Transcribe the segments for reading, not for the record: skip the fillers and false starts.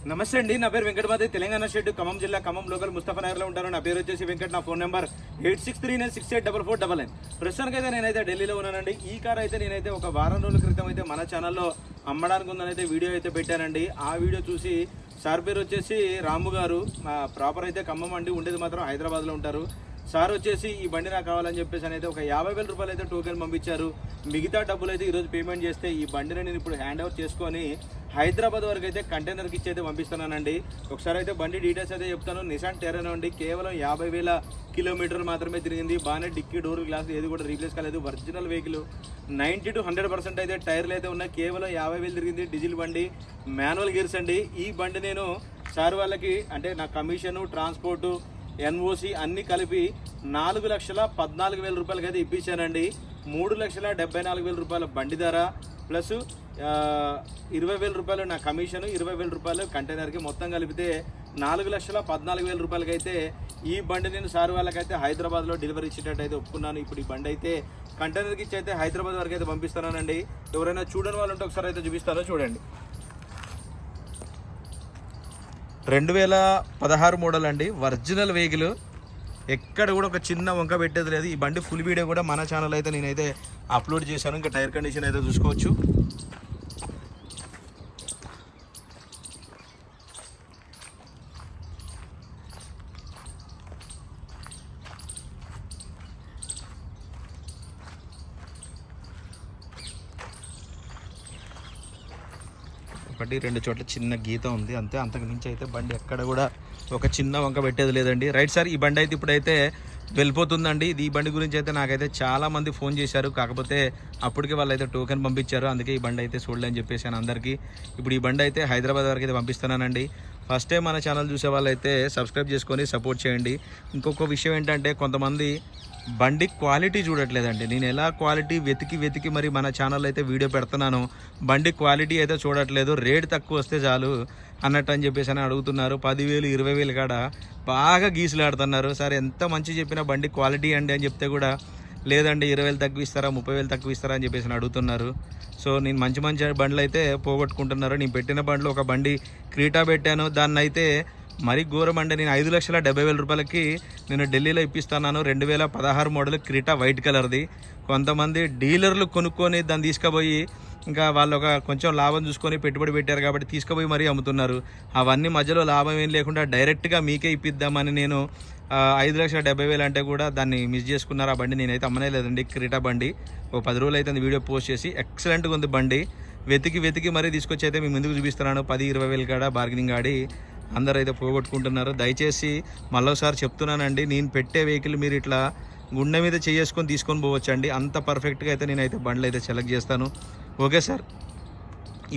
నమస్తే అండి, నా పేరు వెంకటమాది, తెలంగాణ స్టేట్ ఖమ్మం జిల్లా ఖమ్మం లోకల్ ముస్తఫా నగర్లో ఉంటాను. నా పేరు వచ్చేసి వెంకట్. నా ఫోన్ నెంబర్ 8639684499. ప్రస్తుతానికి అయితే నేనైతే ఢిల్లీలో ఉన్నానండి. ఈ కార్ అయితే నేనైతే ఒక వారం రోజుల క్రితం అయితే మన ఛానల్లో అమ్మడానికి ఉందని అయితే వీడియో అయితే పెట్టానండి. ఆ వీడియో చూసి సార్ పేరు వచ్చేసి రాము గారు, ప్రాపర్ అయితే ఖమ్మం అండి, ఉండేది మాత్రం హైదరాబాద్లో ఉంటారు. సార్ వచ్చేసి ఈ బండి నాకు కావాలని చెప్పేసి అయితే ఒక 50,000 రూపాయలు అయితే టోకెన్ పంపించారు. మిగతా డబ్బులు అయితే ఈరోజు పేమెంట్ చేస్తే ఈ బండిని నేను ఇప్పుడు హ్యాండ్ ఓవర్ చేసుకొని హైదరాబాద్ వరకు అయితే కంటైనర్కి ఇచ్చి అయితే పంపిస్తున్నానండి. ఒకసారి అయితే బండి డీటెయిల్స్ అయితే చెప్తాను. నిసాన్ టెరానో అండి, కేవలం 50,000 కిలోమీటర్లు మాత్రమే తిరిగింది. బాగానే డిక్కీ డోర్ గ్లాస్ ఏది కూడా రీప్లేస్ కాలేదు. ఒరిజినల్ వెహికల్ 90 to 100% అయితే టైర్లు అయితే ఉన్నాయి. కేవలం 50,000 తిరిగింది. డీజిల్ బండి, మాన్యువల్ గేర్స్ అండి. ఈ బండి నేను సార్ వాళ్ళకి అంటే నా కమిషను, ట్రాన్స్పోర్టు, ఎన్ఓసి అన్నీ కలిపి 4,14,000 రూపాయలకి అయితే ఇప్పించానండి. 3,74,000 రూపాయల బండి ధర ప్లస్ 20,000 రూపాయలు నా కమిషను, 20,000 రూపాయలు కంటైనర్కి, మొత్తం కలిపితే 4,14,000 రూపాయలకి అయితే ఈ బండి నేను సార్ వాళ్ళకైతే హైదరాబాద్లో డెలివరీ ఇచ్చేటట్టు అయితే ఒప్పుకున్నాను. ఇప్పుడు ఈ బండి అయితే కంటైనర్కి ఇచ్చి అయితే హైదరాబాద్ వరకు అయితే పంపిస్తున్నానండి. ఎవరైనా చూడని వాళ్ళు ఉంటే ఒకసారి అయితే చూపిస్తారో చూడండి. 2016 మోడల్ అండి, ఒరిజినల్ వెహికల్. ఎక్కడ కూడా ఒక చిన్న వంక పెట్టేది లేదు. ఈ బండి ఫుల్ వీడియో కూడా మన ఛానల్ అయితే నేనైతే అప్లోడ్ చేశాను. ఇంకా టైర్ కండిషన్ అయితే చూసుకోవచ్చు. ఒకటి రెండు చోట్ల చిన్న గీత ఉంది అంతే, అంతకు మించి అయితే బండి ఎక్కడ కూడా ఒక చిన్న వంక పెట్టేది లేదండి. రైట్ సార్, ఈ బండి అయితే ఇప్పుడైతే వెళ్ళిపోతుందండి. ఈ బండి గురించి అయితే నాకైతే చాలామంది ఫోన్ చేశారు. కాకపోతే అప్పటికే వాళ్ళు అయితే టోకెన్ పంపించారు. అందుకే ఈ బండి అయితే చూడలేని చెప్పేసాను అందరికీ. ఇప్పుడు ఈ బండి అయితే హైదరాబాద్ వరకు అయితే పంపిస్తున్నానండి. ఫస్ట్ టైం మన ఛానల్ చూసే వాళ్ళు అయితే సబ్స్క్రైబ్ చేసుకొని సపోర్ట్ చేయండి. ఇంకొక విషయం ఏంటంటే కొంతమంది బండి క్వాలిటీ చూడట్లేదండి. నేను ఎలా క్వాలిటీ వెతికి మరి మన ఛానల్ అయితే వీడియో పెడుతున్నాను, బండి క్వాలిటీ అయితే చూడట్లేదు, రేట్ తక్కువ వస్తే చాలు అన్నట్టు అని చెప్పేసి అని అడుగుతున్నారు. 10,000 20,000 కాడ బాగా గీసులాడుతున్నారు. సార్ ఎంత మంచి చెప్పినా బండి క్వాలిటీ అండి అని చెప్తే కూడా లేదండి 20,000 తక్కువ ఇస్తారా, 30,000 తక్కువ ఇస్తారా అని చెప్పేసి అడుగుతున్నారు. సో నేను మంచి బండ్లు అయితే పోగొట్టుకుంటున్నారు. నేను పెట్టిన బండ్లు ఒక బండి క్రీటా పెట్టాను, దాన్ని అయితే మరీ ఘోరం అండి. నేను 5,70,000 రూపాయలకి నేను ఢిల్లీలో ఇప్పిస్తున్నాను. 2016 మోడల్ క్రీటా వైట్ కలర్ది. కొంతమంది డీలర్లు కొనుక్కొని దాన్ని తీసుకుపోయి ఇంకా వాళ్ళు ఒక కొంచెం లాభం చూసుకొని పెట్టుబడి పెట్టారు కాబట్టి తీసుకుపోయి మరీ అమ్ముతున్నారు. అవన్నీ మధ్యలో లాభం ఏం లేకుండా డైరెక్ట్గా మీకే ఇప్పిద్దామని నేను 5,70,000 అంటే కూడా దాన్ని మిస్ చేసుకున్నారు. ఆ బండి నేనైతే అమ్మనే లేదండి. క్రీటా బండి ఒక 10 రోజులు అయితే వీడియో పోస్ట్ చేసి ఎక్సలెంట్గా ఉంది బండి. వెతికి మరీ తీసుకొచ్చి అయితే మీ ముందుకు చూపిస్తున్నాను. 10,000-20,000 కాడ బార్గెనింగ్ ఆడి అందరూ అయితే పోగొట్టుకుంటున్నారు. దయచేసి మళ్ళీసారి చెప్తున్నానండి, నేను పెట్టే వెహికల్ మీరు ఇట్లా గుండె మీద చేసుకొని తీసుకొని పోవచ్చండి. అంత పర్ఫెక్ట్గా అయితే నేనైతే బండ్లు అయితే సెలెక్ట్ చేస్తాను. ఓకే సార్,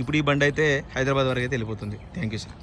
ఇప్పుడు ఈ బండి అయితే హైదరాబాద్ వరకు అయితే వెళ్ళిపోతుంది. Thank you sir.